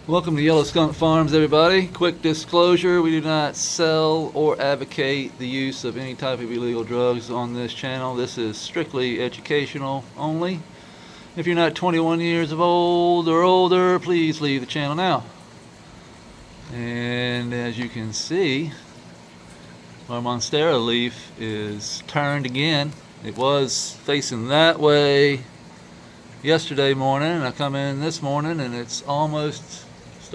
Welcome to Yellow Skunk Farms, everybody. Quick disclosure, we do not sell or advocate the use of any type of illegal drugs on this channel. This is strictly educational only. If you're not 21 years of old or older, please leave the channel now. And as you can see, our Monstera leaf is turned again. It was facing that way yesterday morning, and I come in this morning and it's almost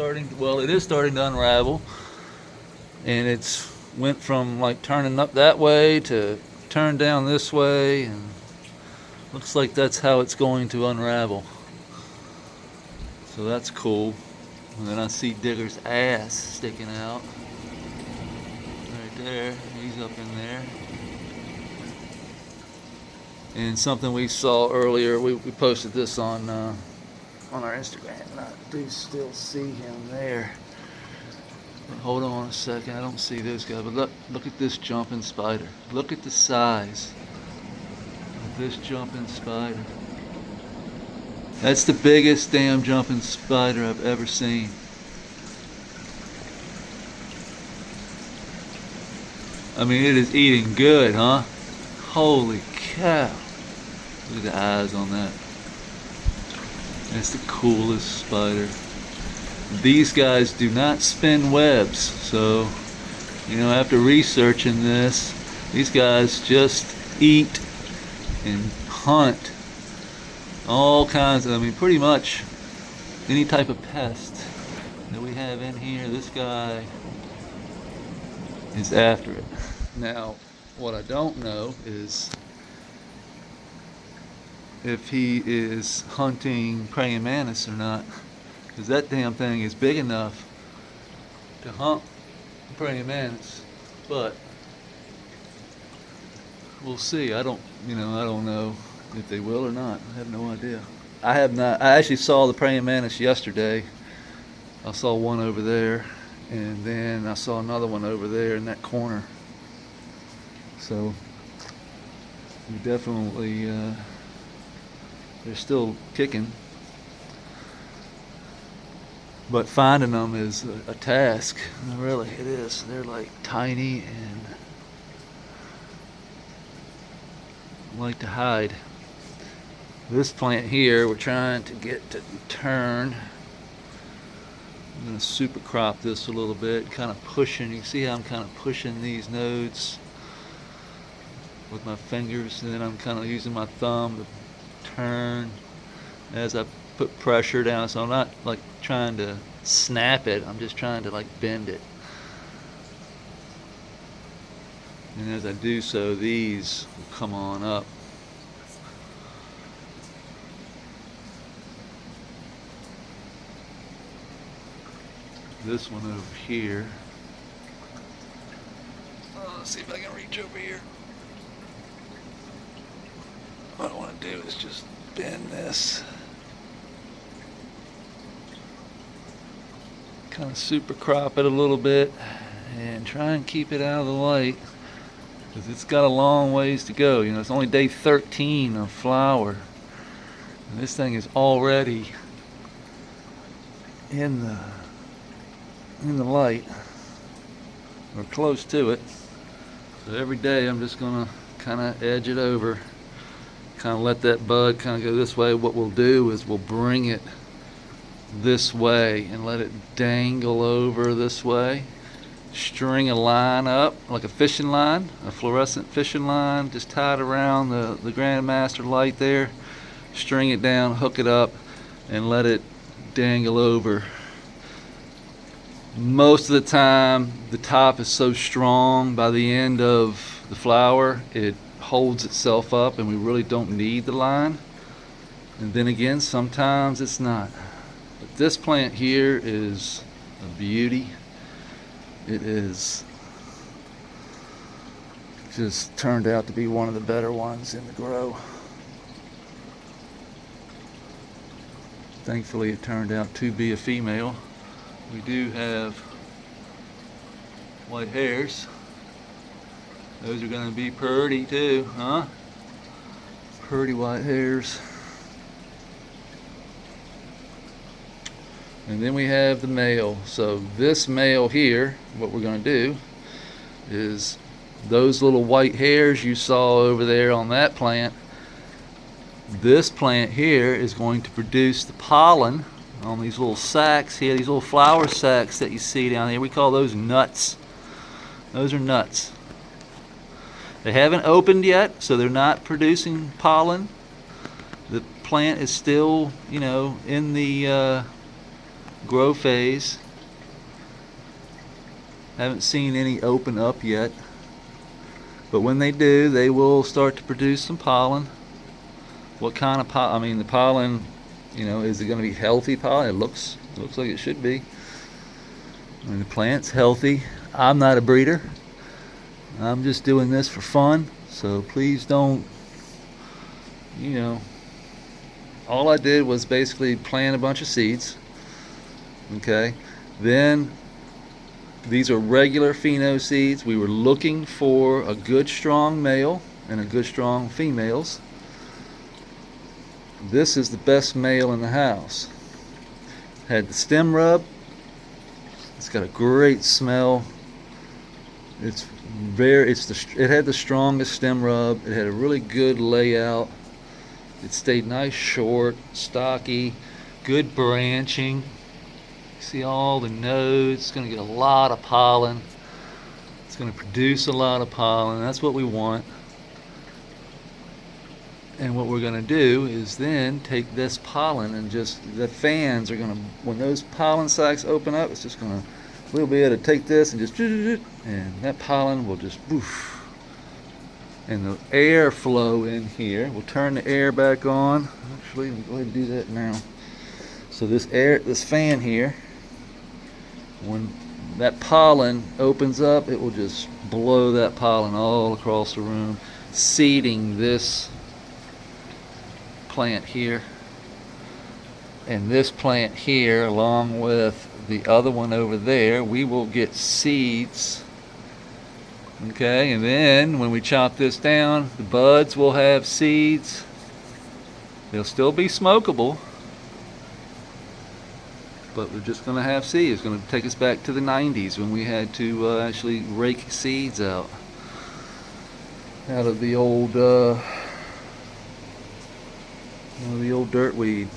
it is starting to unravel, and it's went from like turning up that way to turn down this way, and looks like that's how it's going to unravel. So that's cool. And then I see Digger's ass sticking out right there. He's up in there. And something we saw earlier, we posted this on our Instagram, and I do still see him there. But hold on a second, I don't see this guy, but look at this jumping spider. Look at the size of this jumping spider. That's the biggest damn jumping spider I've ever seen. I mean, it is eating good, huh? Holy cow. Look at the eyes on that. That's the coolest spider. These guys do not spin webs, so after researching this, these guys just eat and hunt all kinds of, pretty much any type of pest that we have in here, this guy is after it. Now, what I don't know is if he is hunting praying mantis or not, because that damn thing is big enough to hunt praying mantis. But we'll see. I don't know if they will or not. I have no idea. I have not. I actually saw the praying mantis yesterday. I saw one over there, and then I saw another one over there in that corner. So we definitely they're still kicking, but finding them is a task. Really, it is. They're like tiny and like to hide. This plant here, we're trying to get to turn. I'm going to super crop this a little bit, kind of pushing. You see how I'm kind of pushing these nodes with my fingers, and then I'm kind of using my thumb to turn as I put pressure down. So I'm not like trying to snap it, I'm just trying to like bend it. And as I do so, these will come on up. This one over here. Let's see if I can reach over here. What I want to do is just bend this. Kind of super crop it a little bit and try and keep it out of the light, because it's got a long ways to go. It's only day 13 of flower, and this thing is already in the light, or close to it. So every day I'm just gonna kind of edge it over, kind of let that bud kind of go this way. What we'll do is we'll bring it this way and let it dangle over this way. String a line up like a fishing line, a fluorescent fishing line, just tied around the Grandmaster light there. String it down, hook it up, and let it dangle over. Most of the time the top is so strong, by the end of the flower it holds itself up and we really don't need the line. And then again, sometimes it's not. But this plant here is a beauty. It is just turned out to be one of the better ones in the grow. Thankfully it turned out to be a female. We do have white hairs. Those are going to be pretty too, huh? Pretty white hairs. And then we have the male. So this male here, what we're going to do is those little white hairs you saw over there on that plant, this plant here is going to produce the pollen on these little sacs here, these little flower sacs that you see down here. We call those nuts. Those are nuts. They haven't opened yet, so they're not producing pollen. The plant is still, in the grow phase. Haven't seen any open up yet. But when they do, they will start to produce some pollen. What kind of pollen? The pollen, is it going to be healthy pollen? It looks like it should be. The plant's healthy. I'm not a breeder. I'm just doing this for fun. So please don't, all I did was basically plant a bunch of seeds. Okay. Then these are regular pheno seeds. We were looking for a good strong male and a good strong females. This is the best male in the house. Had the stem rub. It's got a great smell. It had the strongest stem rub. It had a really good layout. It stayed nice, short, stocky, good branching. See all the nodes. It's going to get a lot of pollen. It's going to produce a lot of pollen. That's what we want. And what we're going to do is then take this pollen and the fans are going to, when those pollen sacs open up, it's just going to, we'll be able to take this and and that pollen will just poof. And the air flow in here, we'll turn the air back on. Actually, let me go ahead and do that now. So this fan here, when that pollen opens up, it will just blow that pollen all across the room, seeding this plant here and this plant here along with the other one over there. We will get seeds. Okay, and then when we chop this down, the buds will have seeds. They'll still be smokable, but we're just going to have seeds. It's going to take us back to the 90s when we had to actually rake seeds out of the old dirt weed.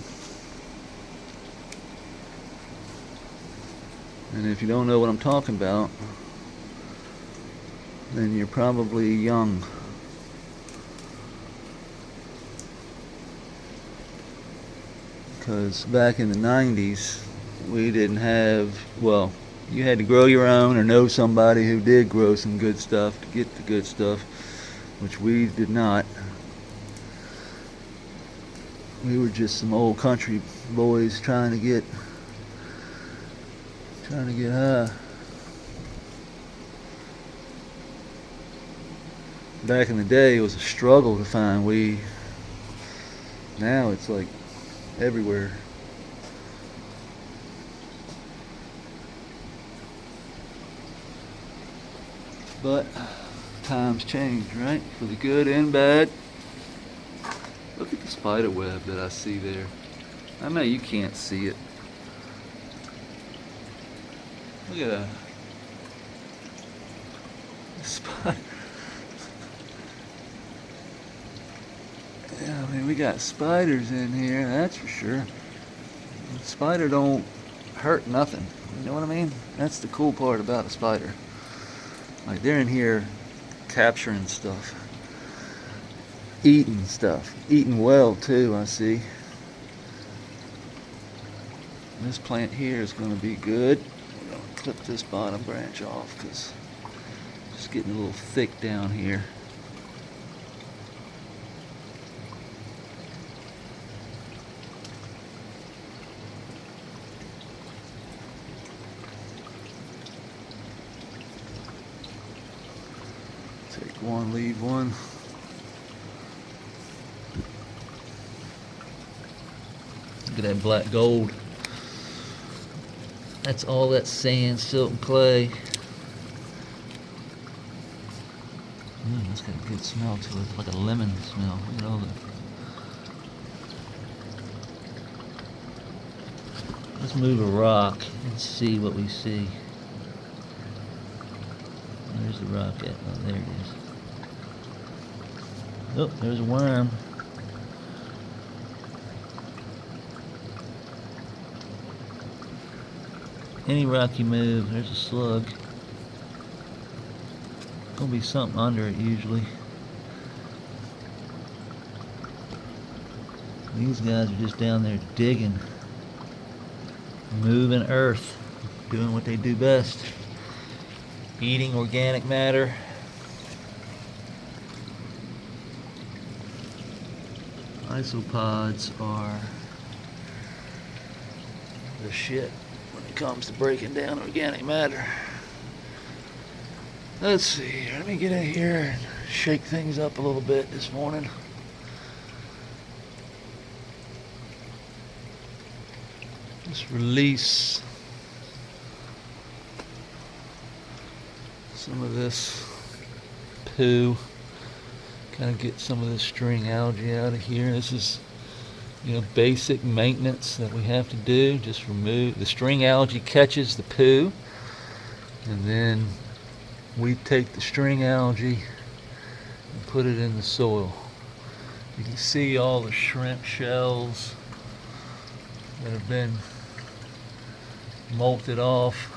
And if you don't know what I'm talking about, then you're probably young. Because back in the 90s, we didn't have, you had to grow your own or know somebody who did grow some good stuff to get the good stuff, which we did not. We were just some old country boys trying to get high. Back in the day, it was a struggle to find weed. Now it's like everywhere. But times change, right? For the good and bad. Look at the spider web that I see there. I know you can't see it. Look at that. Spider. Yeah, we got spiders in here, that's for sure. The spider don't hurt nothing. You know what I mean? That's the cool part about a spider. Like, they're in here capturing stuff. Eating stuff. Eating well, too, I see. This plant here is going to be good. We're going to clip this bottom branch off because it's getting a little thick down here. Take one, leave one. Look at that black gold. That's all that sand, silt, and clay. That's got a good smell to it. It's like a lemon smell. Look at all Let's move a rock and see what we see. Where's the rock at? Oh, there it is. Oh, there's a worm. Any rock you move, there's a slug. Gonna be something under it usually. These guys are just down there digging, moving earth, doing what they do best, eating organic matter. Isopods are the shit when it comes to breaking down organic matter. Let's see, let me get in here and shake things up a little bit this morning. Just release some of this poo. Kind of get some of this string algae out of here. This is, basic maintenance that we have to do. Just remove the string algae, catches the poo, and then we take the string algae and put it in the soil. You can see all the shrimp shells that have been molted off.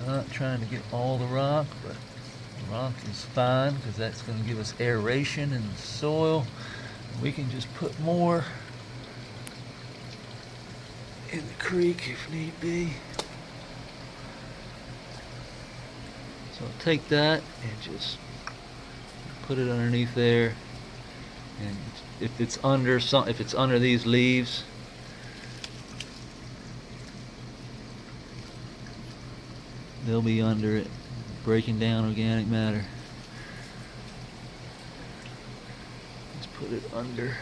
I'm not trying to get all the rock, but the rock is fine because that's going to give us aeration in the soil. We can just put more in the creek if need be. So I'll take that and just put it underneath there. And if it's under these leaves, they'll be under it, breaking down organic matter. Just put it under.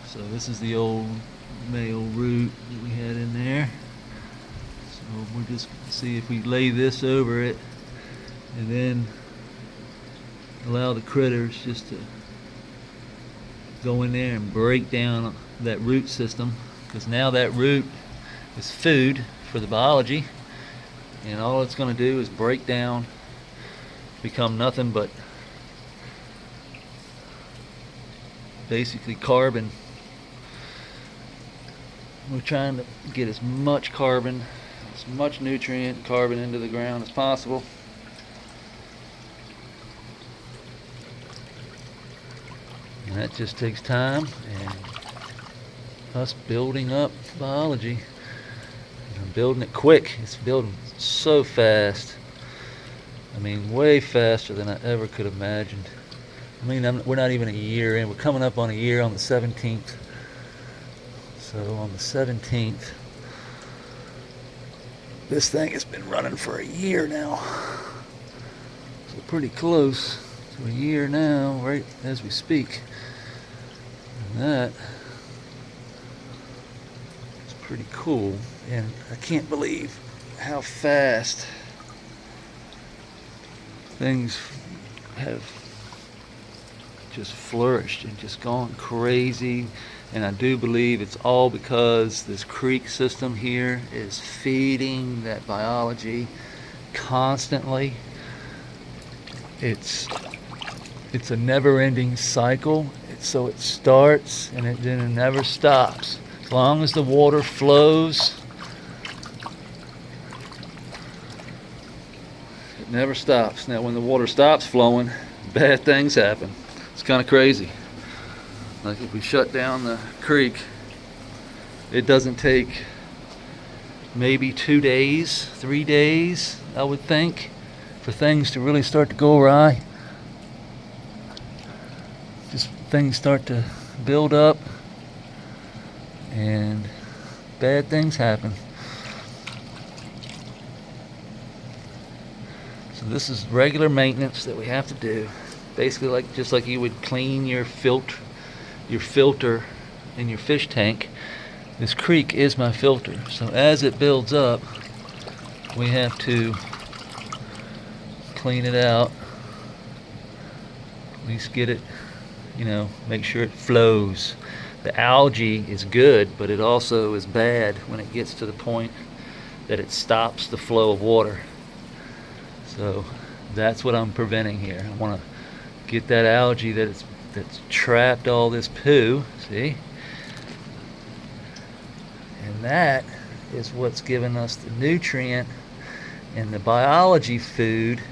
So this is the old male root that we had in there. So we're just going to see if we lay this over it and then allow the critters just to go in there and break down that root system, because now that root is food for the biology, and all it's going to do is break down, become nothing but basically carbon. We're trying to get as much carbon, as much nutrient carbon into the ground as possible. And that just takes time and us building up biology. I'm building it quick. It's building so fast. I mean, way faster than I ever could have imagined. I mean, we're not even a year in. We're coming up on a year on the 17th. So on the 17th, this thing has been running for a year now. So pretty close to a year now, right as we speak. And that is pretty cool. And I can't believe how fast things have just flourished and just gone crazy. And I do believe it's all because this creek system here is feeding that biology constantly. It's a never-ending cycle. So it starts and then it never stops. As long as the water flows, it never stops. Now when the water stops flowing, bad things happen. It's kind of crazy. Like if we shut down the creek, it doesn't take maybe 2 days, 3 days, I would think, for things to really start to go awry. Just things start to build up and bad things happen. So this is regular maintenance that we have to do. Basically just like you would clean your filter in your fish tank. This creek is my filter. So as it builds up, we have to clean it out At least get it, make sure it flows. The algae is good, but it also is bad when it gets to the point that it stops the flow of water. So that's what I'm preventing here. I want to get that algae that's trapped all this poo, see? And that is what's giving us the nutrient and the biology food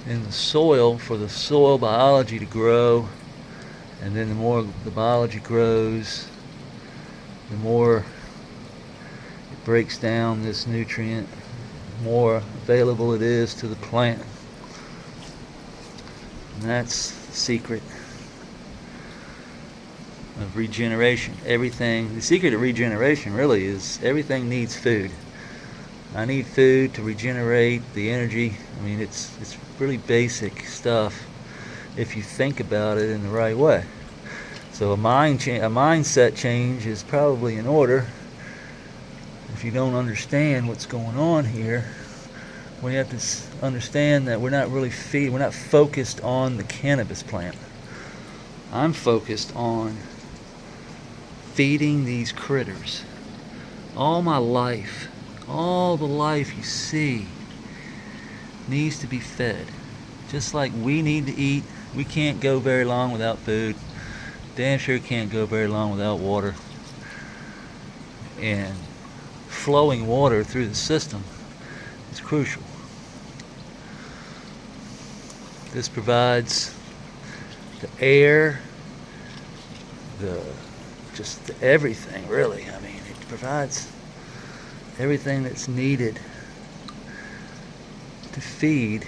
in the soil for the soil biology to grow. And then the more the biology grows, the more it breaks down this nutrient, the more available it is to the plant. And that's the secret of regeneration. The secret of regeneration really is everything needs food. I need food to regenerate the energy. I mean, it's really basic stuff if you think about it in the right way. So a mindset change is probably in order. If you don't understand what's going on here, we have to understand that we're not focused on the cannabis plant. I'm focused on feeding these critters. All my life, all the life you see needs to be fed. Just like we need to eat, we can't go very long without food. Damn sure can't go very long without water. And flowing water through the system is crucial. This provides the air, everything really. I mean, it provides everything that's needed to feed.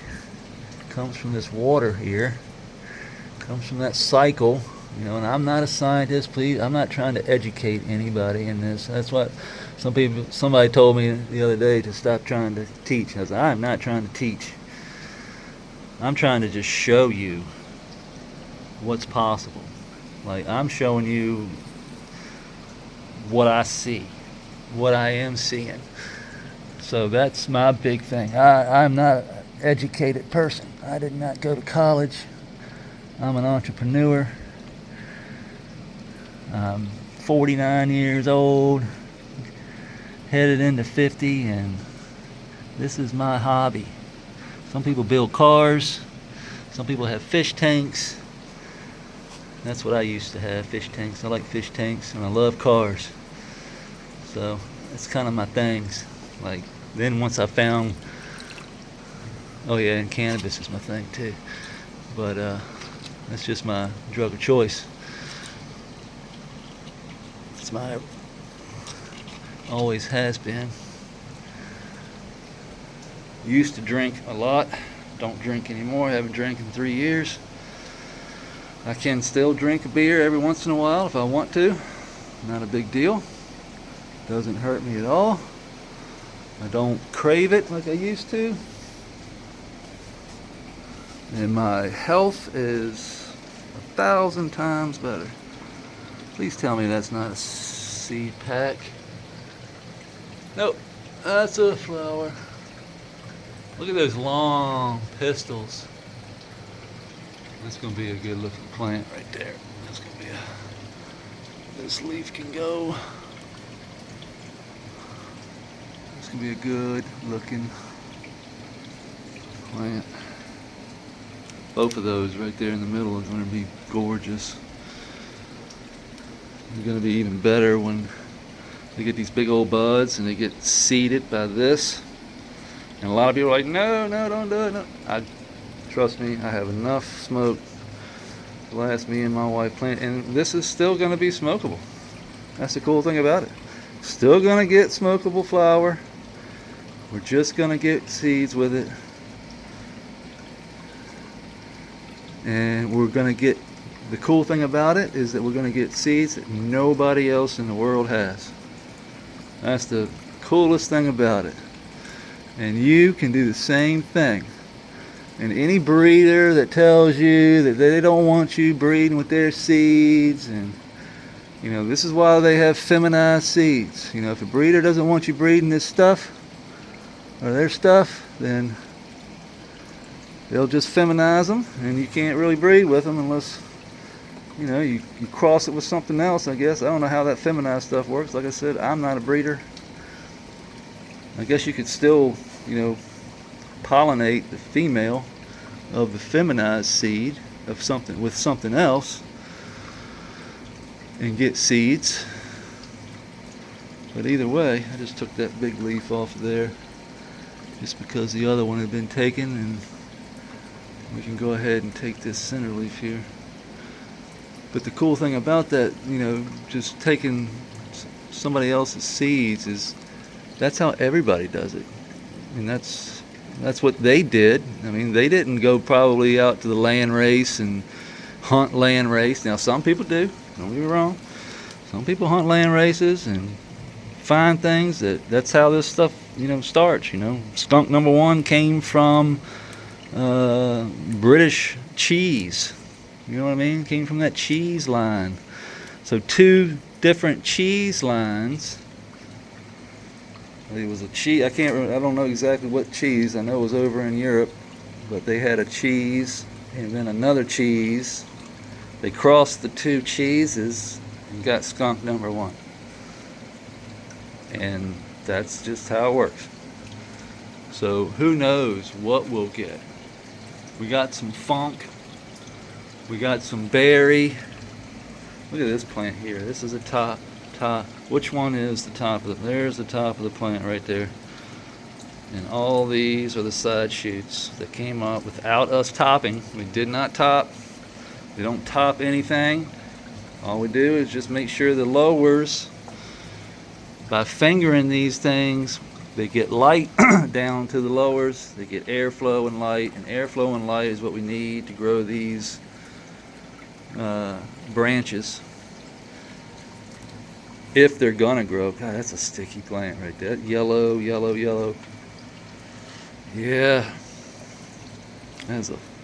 Comes from this water here, comes from that cycle, and I'm not a scientist, please. I'm not trying to educate anybody in this. That's what somebody told me the other day, to stop trying to teach. I said, I'm not trying to teach. I'm trying to just show you what's possible. Like, I'm showing you what I see, what I am seeing. So that's my big thing. I'm not an educated person. I did not go to college. I'm an entrepreneur. I'm 49 years old, headed into 50, and this is my hobby. Some people build cars. Some people have fish tanks. That's what I used to have, fish tanks. I like fish tanks, and I love cars. So that's kind of my things. Like, then once I found, and cannabis is my thing too. But that's just my drug of choice. It's always has been. Used to drink a lot. Don't drink anymore. Haven't drank in 3 years. I can still drink a beer every once in a while if I want to. Not a big deal. Doesn't hurt me at all. I don't crave it like I used to. And my health is 1,000 times better. Please tell me that's not a seed pack. Nope, that's a flower. Look at those long pistils. That's going to be a good looking plant right there. That's going to be this leaf can go. It's going to be a good looking plant. Both of those right there in the middle are going to be gorgeous. They're going to be even better when they get these big old buds and they get seeded by this. And a lot of people are like, no, don't do it. No. Trust me, I have enough smoke to last me and my wife plant. And this is still going to be smokable. That's the cool thing about it. Still going to get smokable flower. We're just going to get seeds with it. And we're going to get, the cool thing about it is that we're going to get seeds that nobody else in the world has. That's the coolest thing about it. And you can do the same thing. And any breeder that tells you that they don't want you breeding with their seeds, and this is why they have feminized seeds. If a breeder doesn't want you breeding this stuff or their stuff, then they'll just feminize them, and you can't really breed with them unless, you know, you cross it with something else, I guess. I don't know how that feminized stuff works. Like I said, I'm not a breeder. I guess you could still, you know, pollinate the female of the feminized seed of something with something else and get seeds. But either way, I just took that big leaf off of there just because the other one had been taken, and we can go ahead and take this center leaf here. But the cool thing about that, you know, just taking somebody else's seeds is that's how everybody does it. I mean, that's what they did. I mean, they didn't go probably out to the land race and hunt land race. Now, some people do. Don't get me wrong. Some people hunt land races and find things. That's how this stuff, you know, starts. You know, skunk number 1 came from British cheese. You know what I mean? Came from that cheese line. So 2 different cheese lines. It was a cheese. I don't know exactly what cheese. I know it was over in Europe, but they had a cheese and then another cheese. They crossed the 2 cheeses and got skunk number 1. And that's just how it works. So who knows what we'll get. We got some funk. We got some berry. Look at this plant here. This is a top. Which one is the top of there's the top of the plant right there. And all these are the side shoots that came up without us topping. We did not top. We don't top anything. All we do is just make sure the lowers, by fingering these things, they get light down to the lowers. They get airflow and light, and airflow and light is what we need to grow these branches. If they're gonna grow. God, that's a sticky plant right there. Yellow, yellow, yellow. Yeah.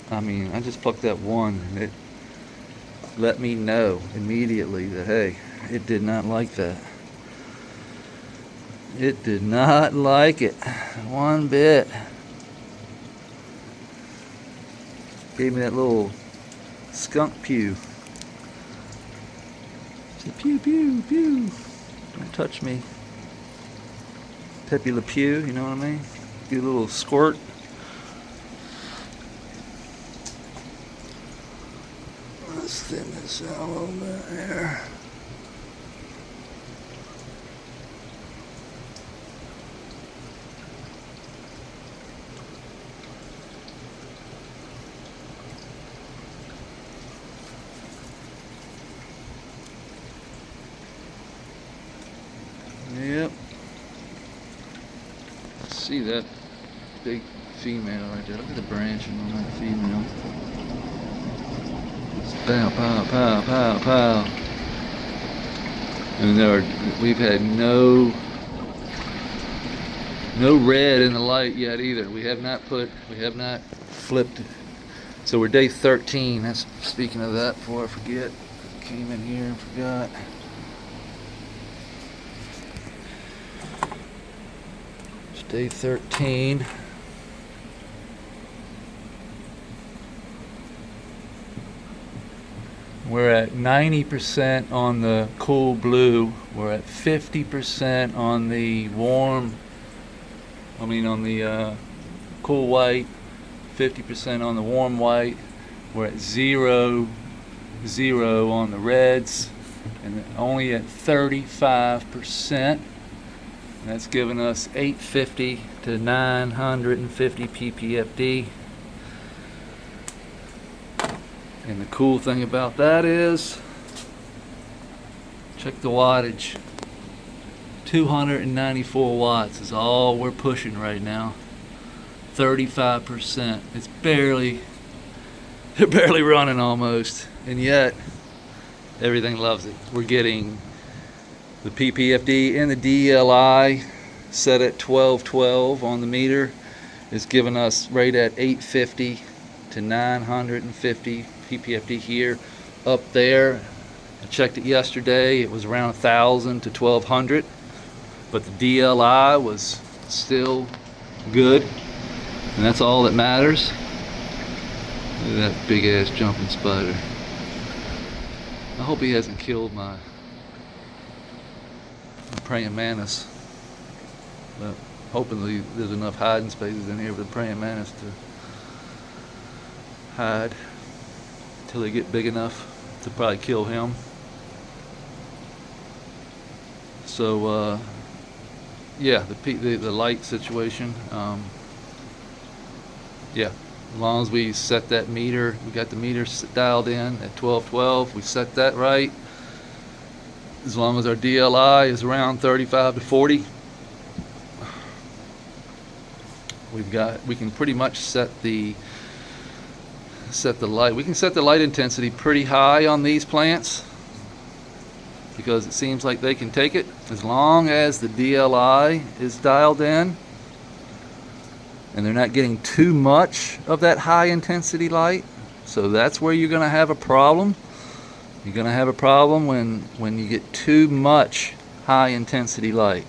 I mean, I just plucked that one, and it let me know immediately that, hey, it did not like that. It did not like it one bit. Gave me that little skunk pew. Pew, pew, pew. Don't touch me. Pepe Le Pew, you know what I mean? Get a little squirt. Let's thin this out a little bit there. Yep. See that big female right there. Look at the branching on that female. It's pow, pow, pow, pow, pow. And we've had no red in the light yet either. We have not flipped. So we're day 13. That's speaking of that before I forget. Came in here and forgot. Day 13. We're at 90% on the cool blue. We're at 50% on the on the cool white, 50% on the warm white. We're at 0 on the reds, and only at 35%. That's giving us 850 to 950 ppfd. And the cool thing about that is, check the wattage. 294 watts is all we're pushing right now. 35%. They're barely running almost, and yet everything loves it. We're getting the ppfd and the DLI set at 1212 on the meter is giving us right at 850 to 950 ppfd here. Up there, I checked it yesterday, it was around 1,000 to 1,200, but the DLI was still good, and that's all that matters. Look at that big ass jumping spider. I hope he hasn't killed my praying mantis. But hopefully there's enough hiding spaces in here for the praying mantis to hide until they get big enough to probably kill him. So yeah, the light situation. Yeah, as long as we set that meter, we got the meter dialed in at 1212. We set that right. As long as our DLI is around 35 to 40, we can pretty much set the light. We can set the light intensity pretty high on these plants because it seems like they can take it as long as the DLI is dialed in and they're not getting too much of that high intensity light. So that's where you're going to have a problem. You're going to have a problem when you get too much high intensity light.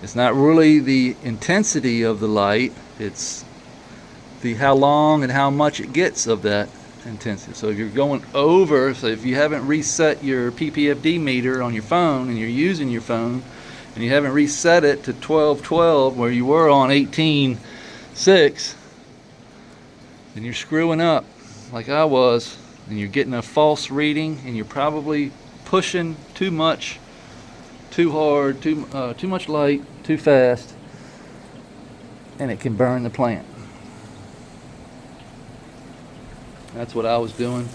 It's not really the intensity of the light, it's the how long and how much it gets of that intensity. So if you're going over, so if you haven't reset your PPFD meter on your phone and you're using your phone and you haven't reset it to 1212 where you were on 18.6, then you're screwing up like I was, and you're getting a false reading, and you're probably pushing too much, too hard, too much light, too fast, and it can burn the plant. That's what I was doing.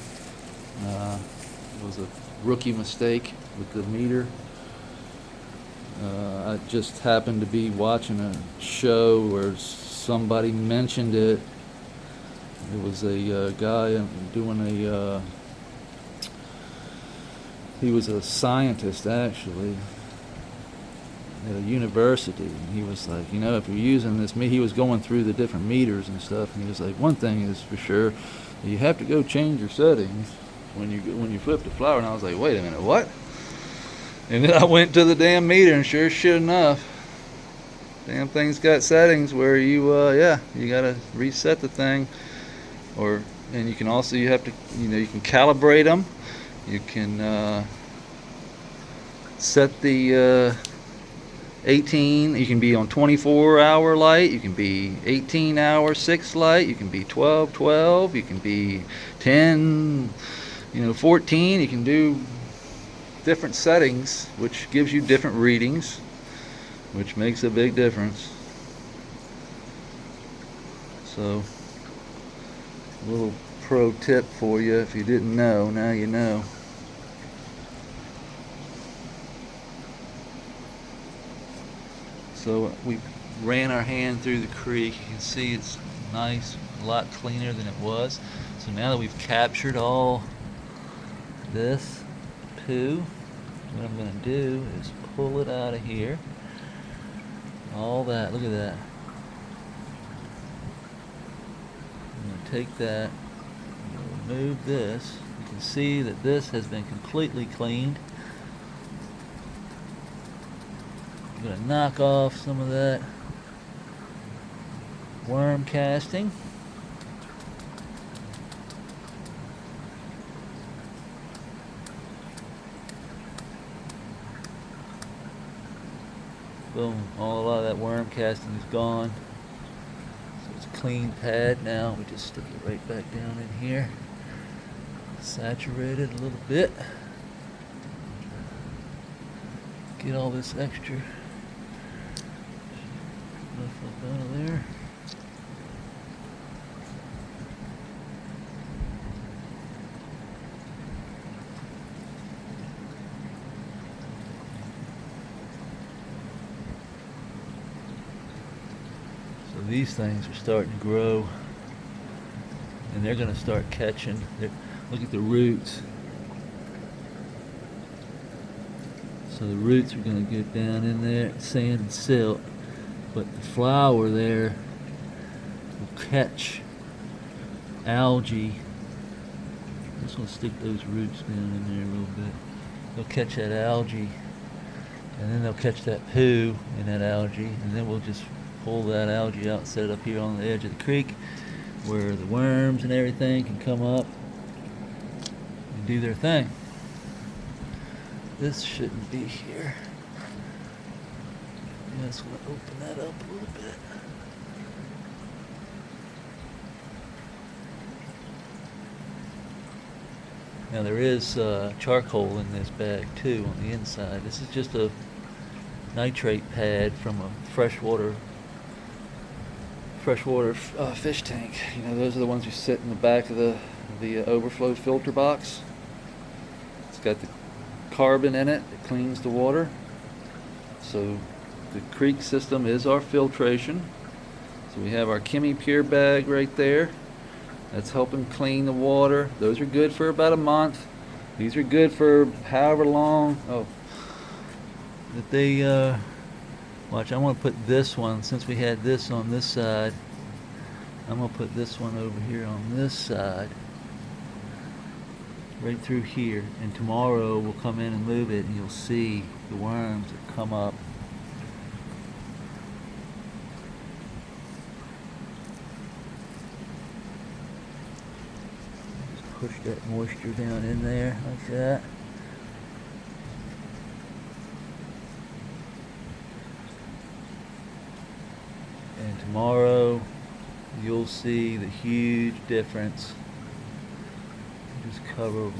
It was a rookie mistake with the meter. I just happened to be watching a show where somebody mentioned it. It was a guy doing he was a scientist actually at a university, and he was like, you know, if you're using this he was going through the different meters and stuff, and he was like, one thing is for sure, you have to go change your settings when you flip the flower. And I was like, wait a minute, what? And then I went to the damn meter, and sure shit enough, damn thing's got settings where you gotta reset the thing. And you can also, you have to, you can calibrate them. You can set the 18, you can be on 24-hour light, you can be 18-hour 6 light, you can be 12-12, you can be 10, 14. You can do different settings, which gives you different readings, which makes a big difference. So, a little pro tip for you if you didn't know, now you know. So we ran our hand through the creek. You can see it's nice, a lot cleaner than it was. So now that we've captured all this poo, what I'm going to do is pull it out of here. All that, look at that. I'm going to take that, remove this. You can see that this has been completely cleaned. I'm going to knock off some of that worm casting. Boom, a lot of that worm casting is gone. So it's a clean pad now. We just stick it right back down in here. Saturate it a little bit. Get all this extra stuff out of there. So these things are starting to grow, and they're going to start catching. Look at the roots. So the roots are going to get down in there, sand and silt, but the flower there will catch algae. I'm just going to stick those roots down in there a little bit. They'll catch that algae, and then they'll catch that poo in that algae, and then we'll just pull that algae out and set it up here on the edge of the creek. where the worms and everything can come up and do their thing. This shouldn't be here. I'm just going to open that up a little bit. Now there is charcoal in this bag too on the inside. This is just a nitrate pad from a freshwater fish tank. You know, those are the ones you sit in the back of the overflow filter box. It's got the carbon in it that cleans the water. So the creek system is our filtration. So we have our Chemi Pure bag right there. That's helping clean the water. Those are good for about a month. These are good for however long. Oh, that they watch. I want to put this one, since we had this on this side, I'm going to put this one over here on this side, right through here, and tomorrow we'll come in and move it and you'll see the worms that come up. Just push that moisture down in there like that. And tomorrow you'll see the huge difference. Just cover.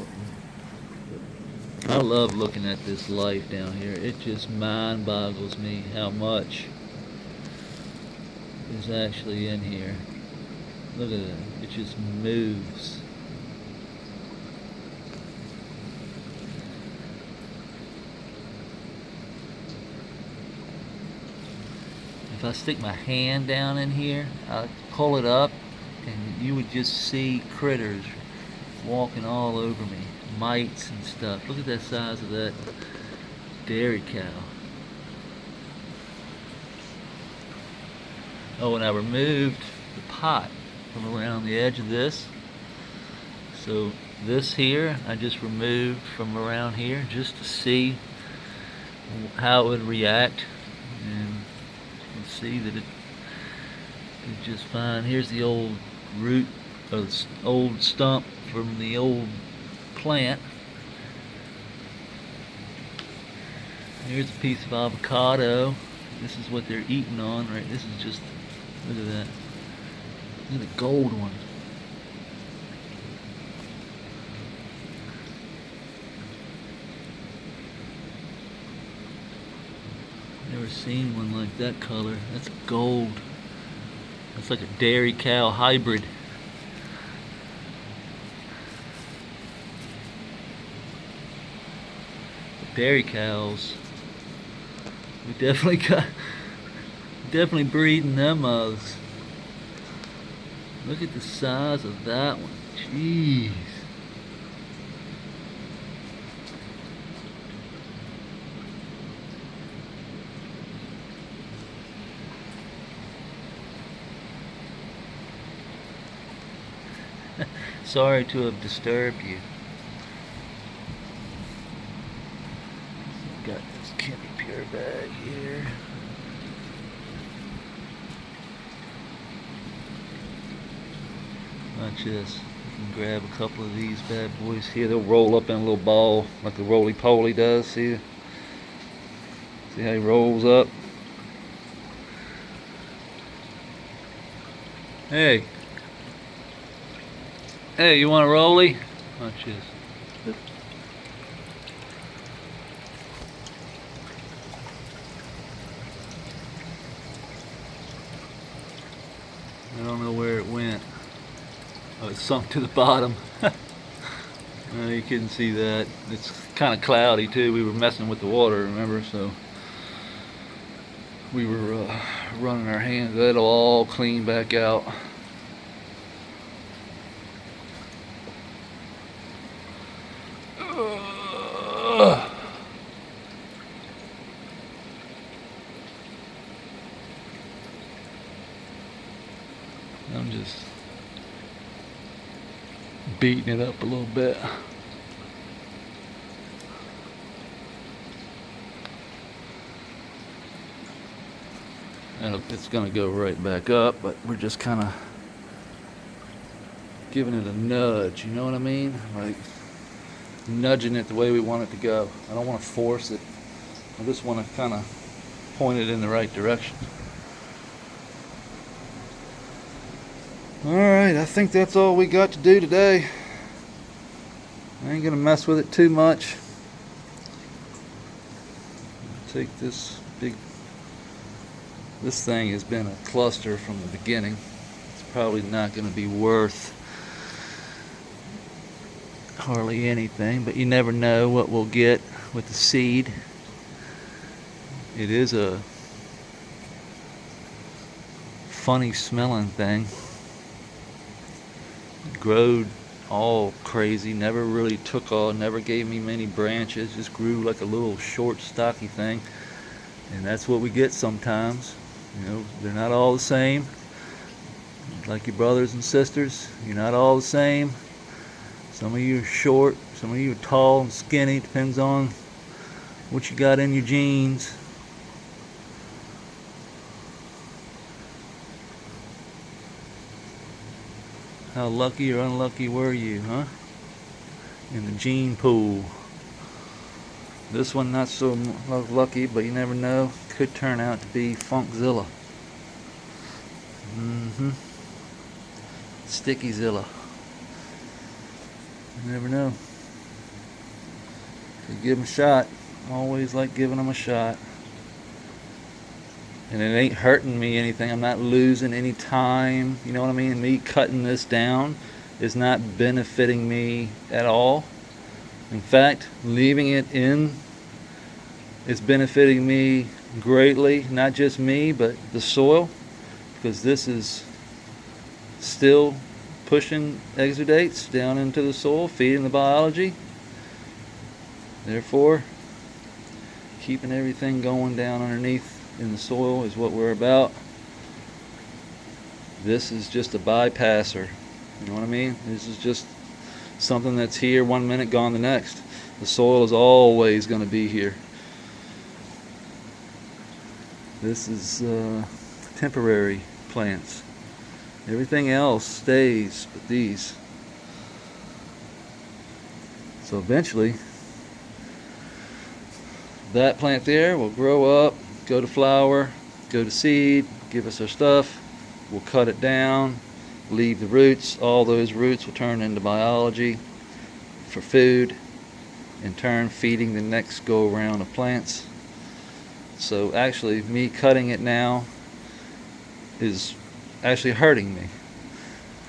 I love looking at this life down here. It just mind boggles me how much is actually in here. Look at it. It just moves. If I stick my hand down in here, I'd pull it up and you would just see critters walking all over me, mites and stuff. Look at that size of that dairy cow. Oh, and I removed the pot from around the edge of this. So this here, I just removed from around here just to see how it would react. And you can see that it is just fine. Here's the old root, or the old stump from the old plant. Here's a piece of avocado. This is what they're eating on, right? This is just, look at that. Look at the gold one. Never seen one like that color. That's gold. That's like a dairy cow hybrid. Dairy cows, we definitely breeding them moths. Look at the size of that one. Jeez. Sorry to have disturbed you. Got this Chemi Pure bag here. Watch this. You can grab a couple of these bad boys here. They'll roll up in a little ball like the roly-poly does. See how he rolls up? Hey. Hey, you want a rolly? Watch this. I don't know where it went. Oh, it sunk to the bottom. You couldn't see that. It's kind of cloudy too. We were messing with the water, remember? So we were running our hands. That'll all clean back out. I'm just beating it up a little bit. And it's going to go right back up, but we're just kind of giving it a nudge, you know what I mean? Like nudging it the way we want it to go. I don't want to force it. I just want to kind of point it in the right direction. Alright, I think that's all we got to do today. I ain't gonna mess with it too much. Take this thing has been a cluster from the beginning. It's probably not gonna be worth hardly anything, but you never know what we'll get with the seed. It is a funny smelling thing. It growed all crazy, never really took off, never gave me many branches, just grew like a little short stocky thing. And that's what we get sometimes. You know, they're not all the same. Like your brothers and sisters, you're not all the same. Some of you are short, some of you are tall and skinny, depends on what you got in your genes. How lucky or unlucky were you, huh? In the gene pool. This one not so lucky, but you never know. Could turn out to be Funkzilla. Stickyzilla. You never know. So give them a shot. Always like giving them a shot. And it ain't hurting me anything. I'm not losing any time. You know what I mean? Me cutting this down is not benefiting me at all. In fact, leaving it in is benefiting me greatly. Not just me, but the soil. Because this is still pushing exudates down into the soil, feeding the biology. Therefore, keeping everything going down underneath in the soil is what we're about. This is just a bypasser. You know what I mean? This is just something that's here one minute, gone the next. The soil is always going to be here. This is temporary plants. Everything else stays but these. So eventually that plant there will grow up, go to flower, go to seed, give us our stuff. We'll cut it down, leave the roots. All those roots will turn into biology for food, in turn feeding the next go around of plants. So actually me cutting it now is actually hurting me.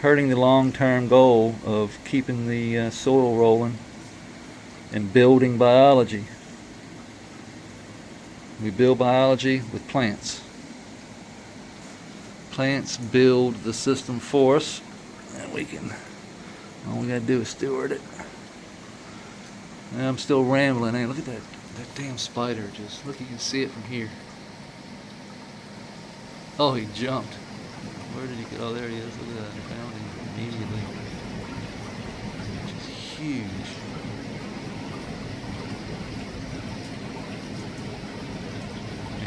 Hurting the long-term goal of keeping the soil rolling and building biology. We build biology with plants. Plants build the system for us, and all we gotta do is steward it. And I'm still rambling. Hey, look at that damn spider. Just look, you can see it from here. Oh, he jumped. Where did he go? Oh, there he is. Look at that. I found him immediately. Just huge.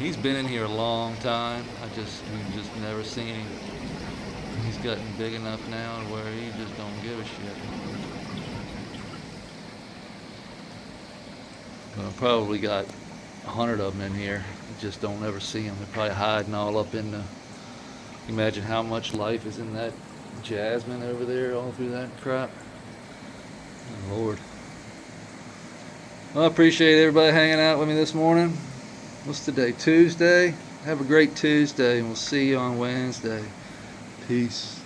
He's been in here a long time. We've just never seen him. He's gotten big enough now where he just don't give a shit. But I've probably got 100 of them in here. I just don't ever see them. They're probably hiding all up in the... Imagine how much life is in that jasmine over there, all through that crap. Oh, Lord. Well, I appreciate everybody hanging out with me this morning. What's today? Tuesday? Have a great Tuesday, and we'll see you on Wednesday. Peace.